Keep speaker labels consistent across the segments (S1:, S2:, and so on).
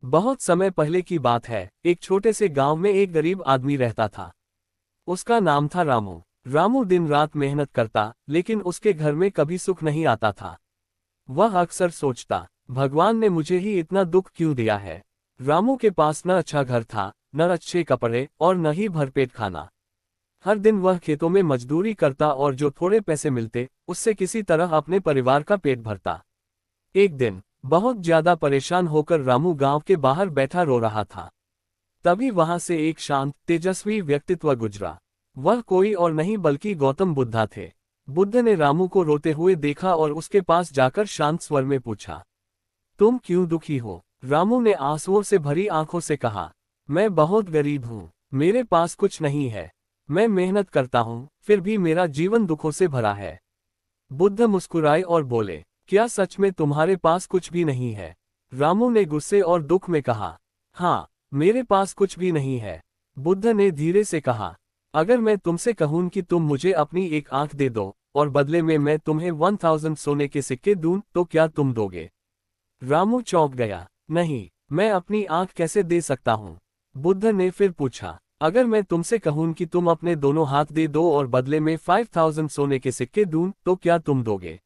S1: बहुत समय पहले की बात है, एक छोटे से गांव में एक गरीब आदमी रहता था। उसका नाम था रामू। रामू दिन रात मेहनत करता, लेकिन उसके घर में कभी सुख नहीं आता था। वह अक्सर सोचता, भगवान ने मुझे ही इतना दुख क्यों दिया है। रामू के पास न अच्छा घर था, न अच्छे कपड़े और न ही भरपेट खाना। हर दिन वह खेतों में मजदूरी करता और जो थोड़े पैसे मिलते उससे किसी तरह अपने परिवार का पेट भरता। एक दिन बहुत ज्यादा परेशान होकर रामू गांव के बाहर बैठा रो रहा था। तभी वहां से एक शांत तेजस्वी व्यक्तित्व गुजरा। वह कोई और नहीं बल्कि गौतम बुद्धा थे। बुद्ध ने रामू को रोते हुए देखा और उसके पास जाकर शांत स्वर में पूछा, तुम क्यों दुखी हो। रामू ने आंसुओं से भरी आंखों से कहा, मैं बहुत गरीब हूँ, मेरे पास कुछ नहीं है। मैं मेहनत करता हूँ, फिर भी मेरा जीवन दुखों से भरा है। बुद्ध मुस्कुराए और बोले, क्या सच में तुम्हारे पास कुछ भी नहीं है। रामू ने गुस्से और दुख में कहा, हाँ, मेरे पास कुछ भी नहीं है। बुद्ध ने धीरे से कहा, अगर मैं तुमसे कहूं कि तुम मुझे अपनी एक आंख दे दो और बदले में मैं तुम्हें 1000 सोने के सिक्के दूं तो क्या तुम दोगे। रामू चौंक गया, नहीं, मैं अपनी आंख कैसे दे सकता हूँ। बुद्ध ने फिर पूछा, अगर मैं तुमसे कहूं कि तुम अपने दोनों हाथ दे दो और बदले में 5000 सोने के सिक्के दूं तो क्या तुम दोगे।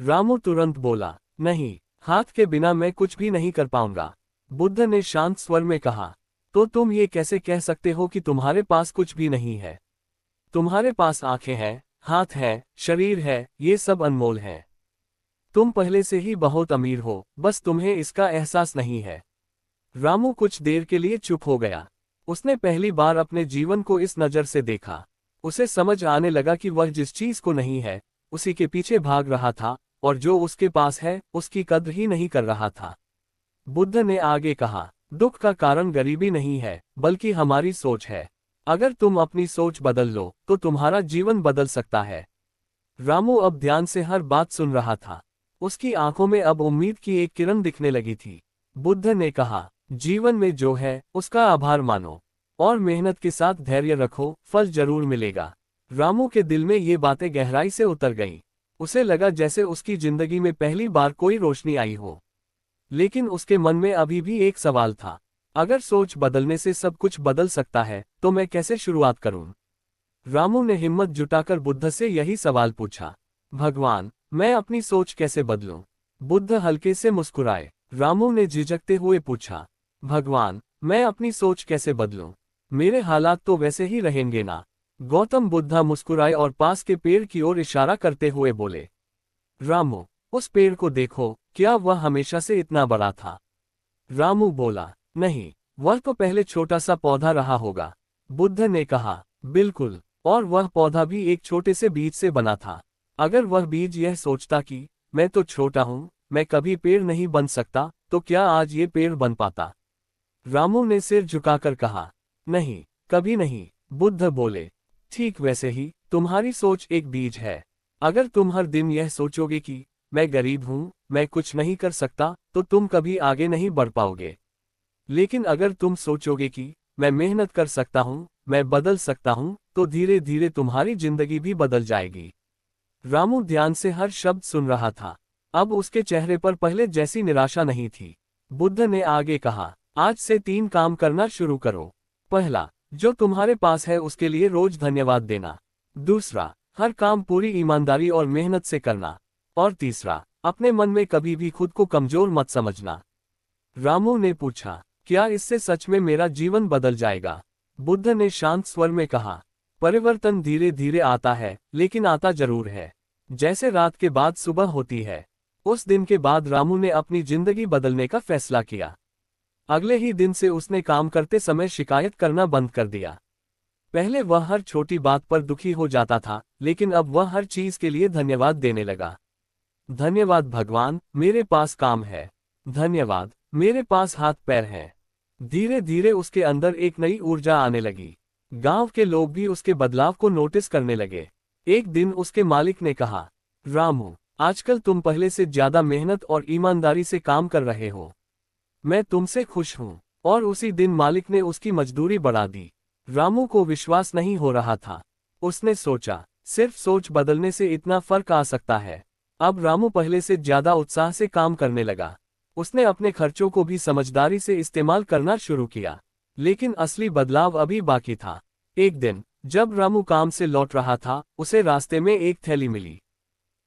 S1: रामू तुरंत बोला, नहीं, हाथ के बिना मैं कुछ भी नहीं कर पाऊंगा। बुद्ध ने शांत स्वर में कहा, तो तुम ये कैसे कह सकते हो कि तुम्हारे पास कुछ भी नहीं है। तुम्हारे पास आंखें हैं, हाथ हैं, शरीर है, ये सब अनमोल हैं। तुम पहले से ही बहुत अमीर हो, बस तुम्हें इसका एहसास नहीं है। रामू कुछ देर के लिए चुप हो गया। उसने पहली बार अपने जीवन को इस नज़र से देखा। उसे समझ आने लगा कि वह जिस चीज को नहीं है उसी के पीछे भाग रहा था, और जो उसके पास है उसकी कद्र ही नहीं कर रहा था। बुद्ध ने आगे कहा, दुख का कारण गरीबी नहीं है बल्कि हमारी सोच है। अगर तुम अपनी सोच बदल लो तो तुम्हारा जीवन बदल सकता है। रामू अब ध्यान से हर बात सुन रहा था। उसकी आंखों में अब उम्मीद की एक किरण दिखने लगी थी। बुद्ध ने कहा, जीवन में जो है उसका आभार मानो और मेहनत के साथ धैर्य रखो, फल जरूर मिलेगा। रामू के दिल में ये बातें गहराई से उतर गईं। उसे लगा जैसे उसकी जिंदगी में पहली बार कोई रोशनी आई हो। लेकिन उसके मन में अभी भी एक सवाल था, अगर सोच बदलने से सब कुछ बदल सकता है तो मैं कैसे शुरुआत करूं। रामू ने हिम्मत जुटाकर बुद्ध से यही सवाल पूछा, भगवान, मैं अपनी सोच कैसे बदलूं। बुद्ध हल्के से मुस्कुराए। रामू ने झिझकते हुए पूछा, भगवान, मैं अपनी सोच कैसे बदलूं, मेरे हालात तो वैसे ही रहेंगे ना। गौतम बुद्धा मुस्कुराए और पास के पेड़ की ओर इशारा करते हुए बोले, रामू, उस पेड़ को देखो, क्या वह हमेशा से इतना बड़ा था। रामू बोला, नहीं, वह तो पहले छोटा सा पौधा रहा होगा। बुद्ध ने कहा, बिल्कुल, और वह पौधा भी एक छोटे से बीज से बना था। अगर वह बीज यह सोचता कि मैं तो छोटा हूँ, मैं कभी पेड़ नहीं बन सकता, तो क्या आज ये पेड़ बन पाता। रामू ने सिर झुकाकर कहा, नहीं, कभी नहीं। बुद्ध बोले, ठीक वैसे ही तुम्हारी सोच एक बीज है। अगर तुम हर दिन यह सोचोगे कि मैं गरीब हूँ, मैं कुछ नहीं कर सकता, तो तुम कभी आगे नहीं बढ़ पाओगे। लेकिन अगर तुम सोचोगे कि मैं मेहनत कर सकता हूँ, मैं बदल सकता हूँ, तो धीरे धीरे तुम्हारी जिंदगी भी बदल जाएगी। रामू ध्यान से हर शब्द सुन रहा था। अब उसके चेहरे पर पहले जैसी निराशा नहीं थी। बुद्ध ने आगे कहा, आज से 3 काम करना शुरू करो। पहला, जो तुम्हारे पास है उसके लिए रोज धन्यवाद देना। दूसरा, हर काम पूरी ईमानदारी और मेहनत से करना। और तीसरा, अपने मन में कभी भी खुद को कमजोर मत समझना। रामू ने पूछा, क्या इससे सच में मेरा जीवन बदल जाएगा। बुद्ध ने शांत स्वर में कहा, परिवर्तन धीरे धीरे आता है, लेकिन आता जरूर है। जैसे रात के बाद सुबह होती है। उस दिन के बाद रामू ने अपनी जिंदगी बदलने का फैसला किया। अगले ही दिन से उसने काम करते समय शिकायत करना बंद कर दिया। पहले वह हर छोटी बात पर दुखी हो जाता था, लेकिन अब वह हर चीज के लिए धन्यवाद देने लगा। धन्यवाद भगवान, मेरे पास काम है। धन्यवाद, मेरे पास हाथ पैर हैं। धीरे धीरे उसके अंदर एक नई ऊर्जा आने लगी। गांव के लोग भी उसके बदलाव को नोटिस करने लगे। एक दिन उसके मालिक ने कहा, रामू, आजकल तुम पहले से ज्यादा मेहनत और ईमानदारी से काम कर रहे हो। मैं तुमसे खुश हूँ। और उसी दिन मालिक ने उसकी मजदूरी बढ़ा दी। रामू को विश्वास नहीं हो रहा था। उसने सोचा, सिर्फ सोच बदलने से इतना फर्क आ सकता है। अब रामू पहले से ज्यादा उत्साह से काम करने लगा। उसने अपने खर्चों को भी समझदारी से इस्तेमाल करना शुरू किया। लेकिन असली बदलाव अभी बाकी था। एक दिन जब रामू काम से लौट रहा था, उसे रास्ते में एक थैली मिली।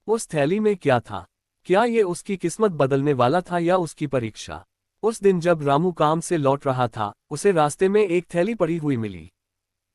S1: उस थैली में क्या था? क्या ये उसकी किस्मत बदलने वाला था या उसकी परीक्षा? उस दिन जब रामू काम से लौट रहा था, उसे रास्ते में एक थैली पड़ी हुई मिली।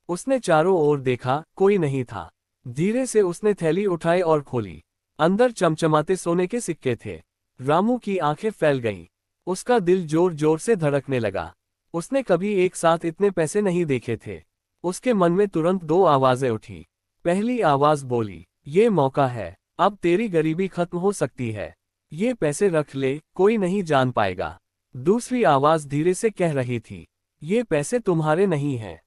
S1: उसने चारों ओर देखा, कोई नहीं था। धीरे से उसने थैली उठाई और खोली। अंदर चमचमाते सोने के सिक्के थे। रामू की आंखें फैल गईं। उसका दिल जोर जोर से धड़कने लगा। उसने कभी एक साथ इतने पैसे नहीं देखे थे। उसके मन में तुरंत दो आवाजें उठी। पहली आवाज बोली, ये मौका है, अब तेरी गरीबी खत्म हो सकती है। ये पैसे रख ले, कोई नहीं जान पाएगा। दूसरी आवाज धीरे से कह रही थी, ये पैसे तुम्हारे नहीं हैं,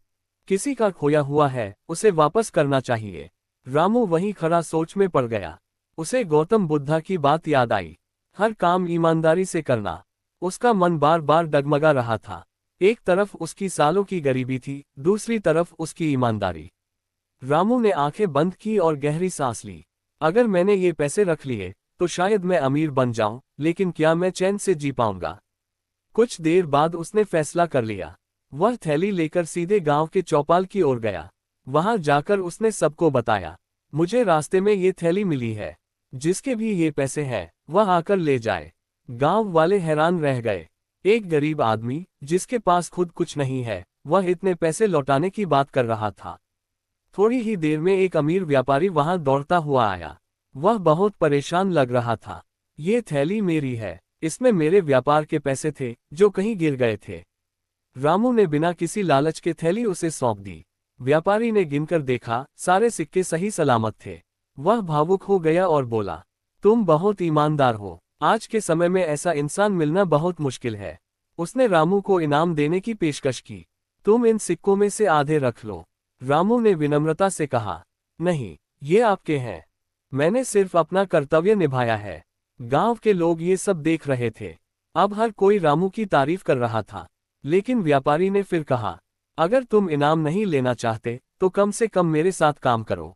S1: किसी का खोया हुआ है, उसे वापस करना चाहिए। रामू वहीं खड़ा सोच में पड़ गया। उसे गौतम बुद्धा की बात याद आई, हर काम ईमानदारी से करना। उसका मन बार बार डगमगा रहा था। एक तरफ उसकी सालों की गरीबी थी, दूसरी तरफ उसकी ईमानदारी। रामू ने आंखें बंद की और गहरी सांस ली। अगर मैंने ये पैसे रख लिए तो शायद मैं अमीर बन जाऊं, लेकिन क्या मैं चैन से जी पाऊंगा? कुछ देर बाद उसने फैसला कर लिया। वह थैली लेकर सीधे गांव के चौपाल की ओर गया। वहां जाकर उसने सबको बताया, मुझे रास्ते में ये थैली मिली है, जिसके भी ये पैसे हैं वह आकर ले जाए। गांव वाले हैरान रह गए। एक गरीब आदमी जिसके पास खुद कुछ नहीं है, वह इतने पैसे लौटाने की बात कर रहा था। थोड़ी ही देर में एक अमीर व्यापारी वहां दौड़ता हुआ आया। वह बहुत परेशान लग रहा था। ये थैली मेरी है, इसमें मेरे व्यापार के पैसे थे जो कहीं गिर गए थे। रामू ने बिना किसी लालच के थैली उसे सौंप दी। व्यापारी ने गिनकर देखा, सारे सिक्के सही सलामत थे। वह भावुक हो गया और बोला, तुम बहुत ईमानदार हो, आज के समय में ऐसा इंसान मिलना बहुत मुश्किल है। उसने रामू को इनाम देने की पेशकश की। तुम इन सिक्कों में से आधे रख लो। रामू ने विनम्रता से कहा, नहीं, ये आपके हैं, मैंने सिर्फ अपना कर्तव्य निभाया है। गांव के लोग ये सब देख रहे थे। अब हर कोई रामू की तारीफ कर रहा था। लेकिन व्यापारी ने फिर कहा, अगर तुम इनाम नहीं लेना चाहते तो कम से कम मेरे साथ काम करो।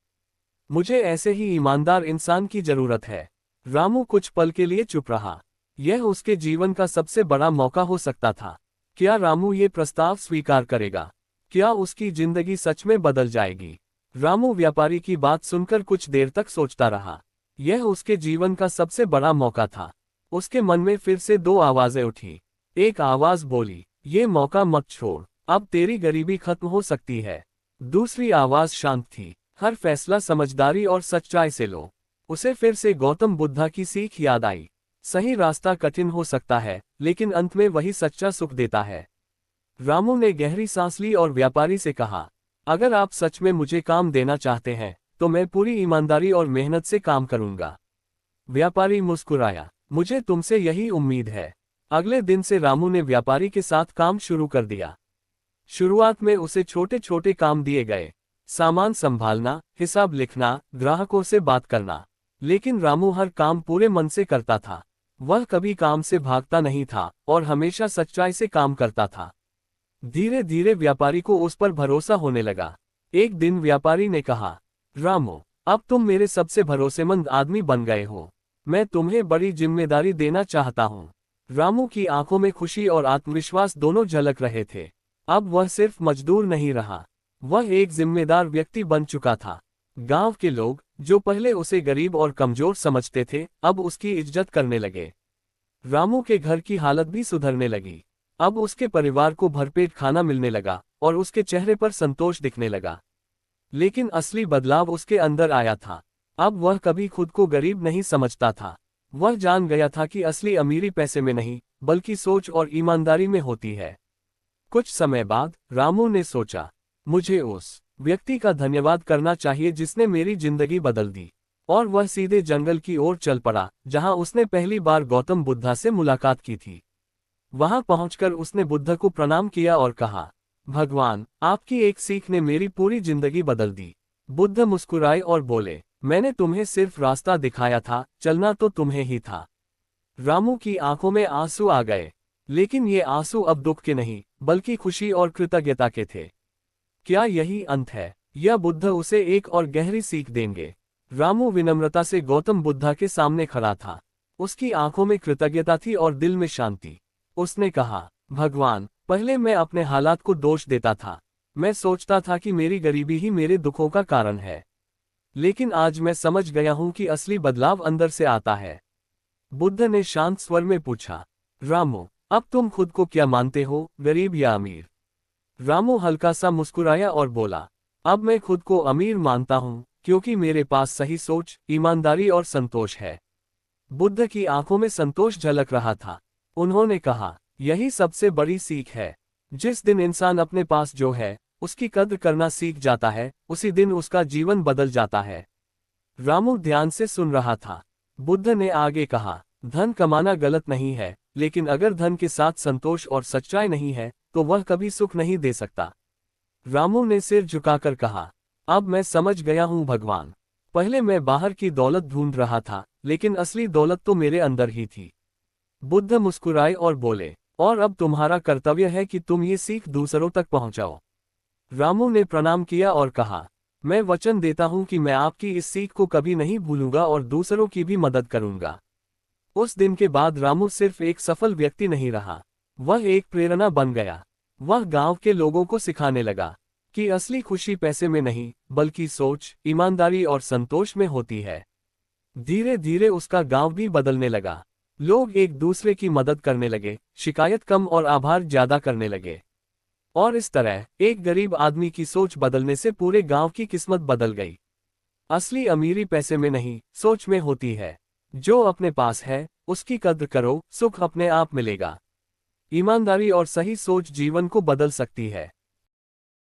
S1: मुझे ऐसे ही ईमानदार इंसान की जरूरत है। रामू कुछ पल के लिए चुप रहा। यह उसके जीवन का सबसे बड़ा मौका हो सकता था। क्या रामू ये प्रस्ताव स्वीकार करेगा? क्या उसकी जिंदगी सच में बदल जाएगी? रामू व्यापारी की बात सुनकर कुछ देर तक सोचता रहा। यह उसके जीवन का सबसे बड़ा मौका था। उसके मन में फिर से दो आवाजें उठी। एक आवाज बोली, ये मौका मत छोड़, अब तेरी गरीबी खत्म हो सकती है। दूसरी आवाज शांत थी, हर फैसला समझदारी और सच्चाई से लो। उसे फिर से गौतम बुद्धा की सीख याद आई। सही रास्ता कठिन हो सकता है, लेकिन अंत में वही सच्चा सुख देता है। रामू ने गहरी सांस ली और व्यापारी से कहा, अगर आप सच में मुझे काम देना चाहते हैं तो मैं पूरी ईमानदारी और मेहनत से काम करूंगा। व्यापारी मुस्कुराया, मुझे तुमसे यही उम्मीद है। अगले दिन से रामू ने व्यापारी के साथ काम शुरू कर दिया। शुरुआत में उसे छोटे छोटे काम दिए गए, सामान संभालना, हिसाब लिखना, ग्राहकों से बात करना। लेकिन रामू हर काम पूरे मन से करता था। वह कभी काम से भागता नहीं था और हमेशा सच्चाई से काम करता था। धीरे धीरे व्यापारी को उस पर भरोसा होने लगा। एक दिन व्यापारी ने कहा, रामू, अब तुम मेरे सबसे भरोसेमंद आदमी बन गए हो। मैं तुम्हें बड़ी जिम्मेदारी देना चाहता हूँ। रामू की आंखों में खुशी और आत्मविश्वास दोनों झलक रहे थे। अब वह सिर्फ मजदूर नहीं रहा, वह एक जिम्मेदार व्यक्ति बन चुका था। गांव के लोग, जो पहले उसे गरीब और कमजोर समझते थे, अब उसकी इज्जत करने लगे। रामू के घर की हालत भी सुधरने लगी। अब उसके परिवार को भरपेट खाना मिलने लगा और उसके चेहरे पर संतोष दिखने लगा। लेकिन असली बदलाव उसके अंदर आया था। अब वह कभी खुद को गरीब नहीं समझता था। वह जान गया था कि असली अमीरी पैसे में नहीं, बल्कि सोच और ईमानदारी में होती है। कुछ समय बाद रामू ने सोचा, मुझे उस व्यक्ति का धन्यवाद करना चाहिए जिसने मेरी जिंदगी बदल दी। और वह सीधे जंगल की ओर चल पड़ा, जहां उसने पहली बार गौतम बुद्धा से मुलाकात की थी। वहां पहुंचकर उसने बुद्ध को प्रणाम किया और कहा, भगवान, आपकी एक सीख ने मेरी पूरी जिंदगी बदल दी। बुद्ध मुस्कुराए और बोले, मैंने तुम्हें सिर्फ रास्ता दिखाया था, चलना तो तुम्हें ही था। रामू की आंखों में आंसू आ गए, लेकिन ये आंसू अब दुख के नहीं, बल्कि खुशी और कृतज्ञता के थे। क्या यही अंत है, या बुद्ध उसे एक और गहरी सीख देंगे? रामू विनम्रता से गौतम बुद्धा के सामने खड़ा था। उसकी आंखों में कृतज्ञता थी और दिल में शांति। उसने कहा, भगवान, पहले मैं अपने हालात को दोष देता था। मैं सोचता था कि मेरी गरीबी ही मेरे दुखों का कारण है। लेकिन आज मैं समझ गया हूं कि असली बदलाव अंदर से आता है। बुद्ध ने शांत स्वर में पूछा, रामू, अब तुम खुद को क्या मानते हो, गरीब या अमीर? रामू हल्का सा मुस्कुराया और बोला, अब मैं खुद को अमीर मानता हूं, क्योंकि मेरे पास सही सोच, ईमानदारी और संतोष है। बुद्ध की आंखों में संतोष झलक रहा था। उन्होंने कहा, यही सबसे बड़ी सीख है। जिस दिन इंसान अपने पास जो है, उसकी कद्र करना सीख जाता है, उसी दिन उसका जीवन बदल जाता है। रामू ध्यान से सुन रहा था। बुद्ध ने आगे कहा, धन कमाना गलत नहीं है, लेकिन अगर धन के साथ संतोष और सच्चाई नहीं है, तो वह कभी सुख नहीं दे सकता। रामू ने सिर झुकाकर कहा, अब मैं समझ गया हूं भगवान। पहले मैं बाहर की दौलत ढूंढ रहा था, लेकिन असली दौलत तो मेरे अंदर ही थी। बुद्ध मुस्कुराए और बोले, और अब तुम्हारा कर्तव्य है कि तुम ये सीख दूसरों तक पहुंचाओ। रामू ने प्रणाम किया और कहा, मैं वचन देता हूं कि मैं आपकी इस सीख को कभी नहीं भूलूंगा और दूसरों की भी मदद करूंगा। उस दिन के बाद रामू सिर्फ एक सफल व्यक्ति नहीं रहा, वह एक प्रेरणा बन गया। वह गांव के लोगों को सिखाने लगा कि असली खुशी पैसे में नहीं, बल्कि सोच, ईमानदारी और संतोष में होती है। धीरे धीरे उसका गांव भी बदलने लगा। लोग एक दूसरे की मदद करने लगे, शिकायत कम और आभार ज्यादा करने लगे। और इस तरह एक गरीब आदमी की सोच बदलने से पूरे गांव की किस्मत बदल गई। असली अमीरी पैसे में नहीं, सोच में होती है। जो अपने पास है, उसकी कद्र करो, सुख अपने आप मिलेगा। ईमानदारी और सही सोच जीवन को बदल सकती है।